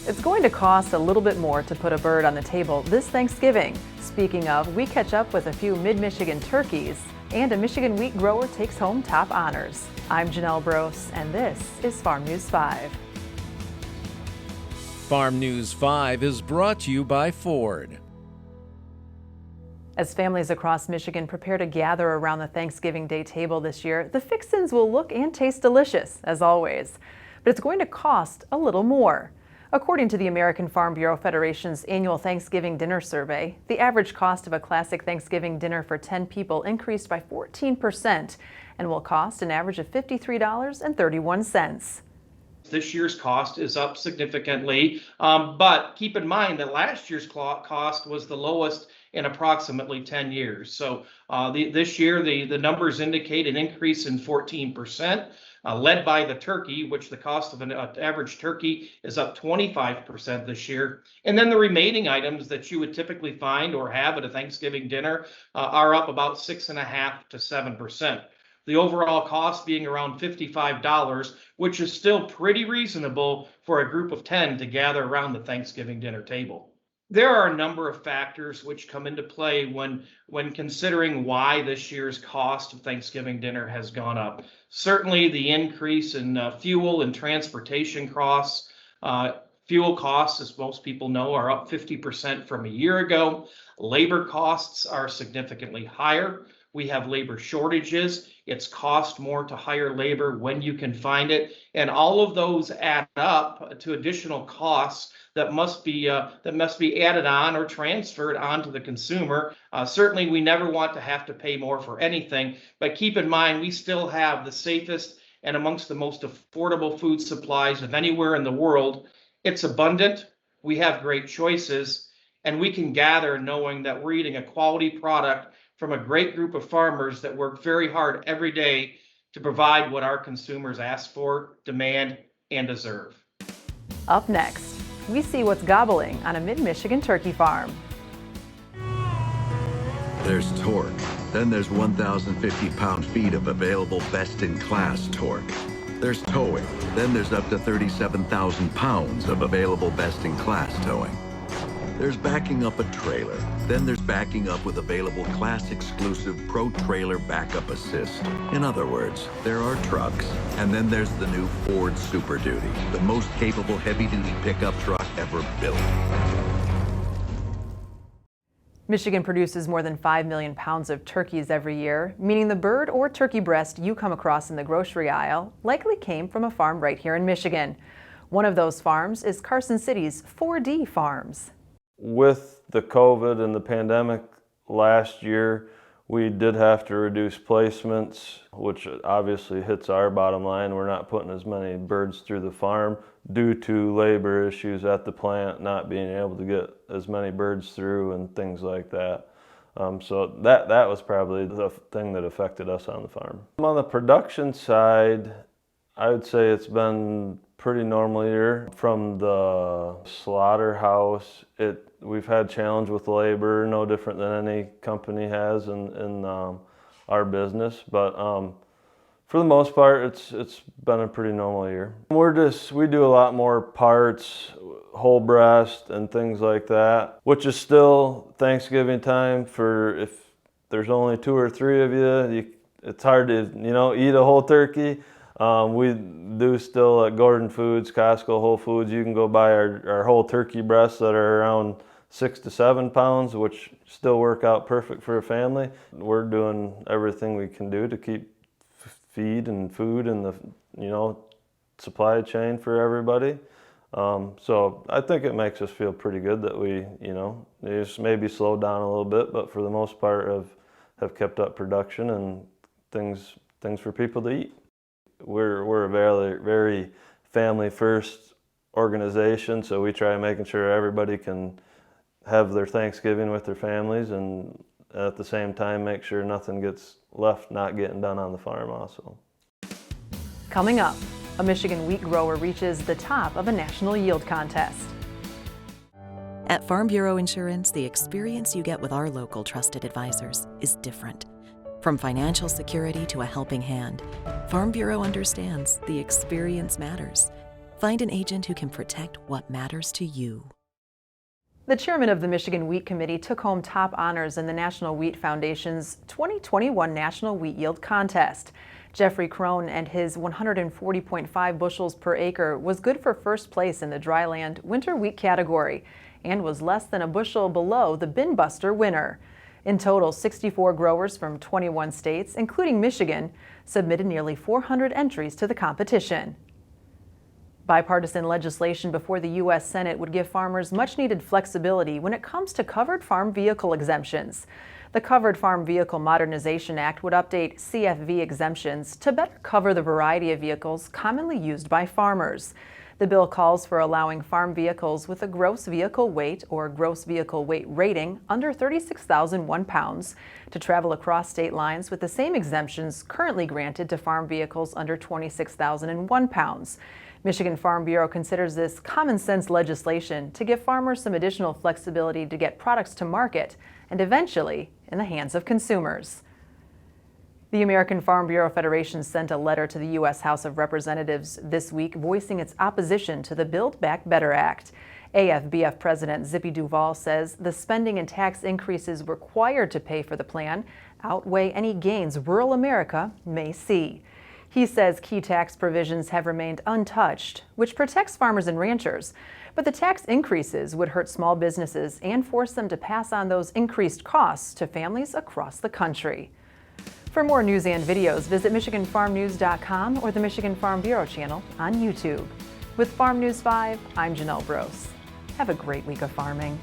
It's going to cost a little bit more to put a bird on the table this Thanksgiving. Speaking of, we catch up with a few mid-Michigan turkeys, and a Michigan wheat grower takes home top honors. I'm Janelle Brose, and this is Farm News 5. Farm News 5 is brought to you by Ford. As families across Michigan prepare to gather around the Thanksgiving Day table this year, the fixins will look and taste delicious, as always. But it's going to cost a little more. According to the American Farm Bureau Federation's annual Thanksgiving dinner survey, the average cost of a classic Thanksgiving dinner for 10 people increased by 14% and will cost an average of $53.31. This year's cost is up significantly, but keep in mind that last year's cost was the lowest in approximately 10 years. So this year, the numbers indicate an increase in 14%. Led by the turkey, which the cost of an average turkey is up 25% this year. And then the remaining items that you would typically find or have at a Thanksgiving dinner are up about 6.5% to 7%. The overall cost being around $55, which is still pretty reasonable for a group of 10 to gather around the Thanksgiving dinner table. There are a number of factors which come into play when considering why this year's cost of Thanksgiving dinner has gone up. Certainly the increase in fuel and transportation costs. Fuel costs, as most people know, are up 50% from a year ago. Labor costs are significantly higher. We have labor shortages. It's cost more to hire labor when you can find it. And all of those add up to additional costs that must be added on or transferred onto the consumer. Certainly, we never want to have to pay more for anything, but keep in mind we still have the safest and amongst the most affordable food supplies of anywhere in the world. It's abundant, we have great choices, and we can gather knowing that we're eating a quality product from a great group of farmers that work very hard every day to provide what our consumers ask for, demand, and deserve. Up next, we see what's gobbling on a mid-Michigan turkey farm. There's torque. Then there's 1,050 pound-feet of available best-in-class torque. There's towing. Then there's up to 37,000 pounds of available best-in-class towing. There's backing up a trailer. Then there's backing up with available class-exclusive Pro Trailer Backup Assist. In other words, there are trucks, and then there's the new Ford Super Duty, the most capable heavy-duty pickup truck ever built. Michigan produces more than 5 million pounds of turkeys every year, meaning the bird or turkey breast you come across in the grocery aisle likely came from a farm right here in Michigan. One of those farms is Carson City's 4D Farms. With the COVID and the pandemic last year, we did have to reduce placements, which obviously hits our bottom line. We're not putting as many birds through the farm due to labor issues at the plant, not being able to get as many birds through and things like that. So that was probably the thing that affected us on the farm. On the production side, I would say it's been pretty normal year. From the slaughterhouse, we've had challenge with labor, no different than any company has in our business. But for the most part, it's been a pretty normal year. We do a lot more parts, whole breast and things like that, which is still Thanksgiving time. For if there's only 2 or 3 of you, it's hard to eat a whole turkey. We do still at Gordon Foods, Costco, Whole Foods, you can go buy our whole turkey breasts that are around 6 to 7 pounds, which still work out perfect for a family. We're doing everything we can do to keep feed and food in the supply chain for everybody. So I think it makes us feel pretty good that we just maybe slowed down a little bit, but for the most part have kept up production and things for people to eat. We're a very, very family-first organization, so we try making sure everybody can have their Thanksgiving with their families, and at the same time make sure nothing gets left not getting done on the farm also. Coming up, a Michigan wheat grower reaches the top of a national yield contest. At Farm Bureau Insurance, the experience you get with our local trusted advisors is different. From financial security to a helping hand, Farm Bureau understands the experience matters. Find an agent who can protect what matters to you. The chairman of the Michigan Wheat Committee took home top honors in the National Wheat Foundation's 2021 National Wheat Yield Contest. Jeffrey Krohn and his 140.5 bushels per acre was good for first place in the Dryland Winter Wheat category and was less than a bushel below the bin buster winner. In total, 64 growers from 21 states, including Michigan, submitted nearly 400 entries to the competition. Bipartisan legislation before the U.S. Senate would give farmers much-needed flexibility when it comes to covered farm vehicle exemptions. The Covered Farm Vehicle Modernization Act would update CFV exemptions to better cover the variety of vehicles commonly used by farmers. The bill calls for allowing farm vehicles with a gross vehicle weight or gross vehicle weight rating under 36,001 pounds to travel across state lines with the same exemptions currently granted to farm vehicles under 26,001 pounds. Michigan Farm Bureau considers this common sense legislation to give farmers some additional flexibility to get products to market and eventually in the hands of consumers. The American Farm Bureau Federation sent a letter to the U.S. House of Representatives this week voicing its opposition to the Build Back Better Act. AFBF President Zippy Duvall says the spending and tax increases required to pay for the plan outweigh any gains rural America may see. He says key tax provisions have remained untouched, which protects farmers and ranchers. But the tax increases would hurt small businesses and force them to pass on those increased costs to families across the country. For more news and videos, visit MichiganFarmNews.com or the Michigan Farm Bureau channel on YouTube. With Farm News 5, I'm Janelle Brose. Have a great week of farming.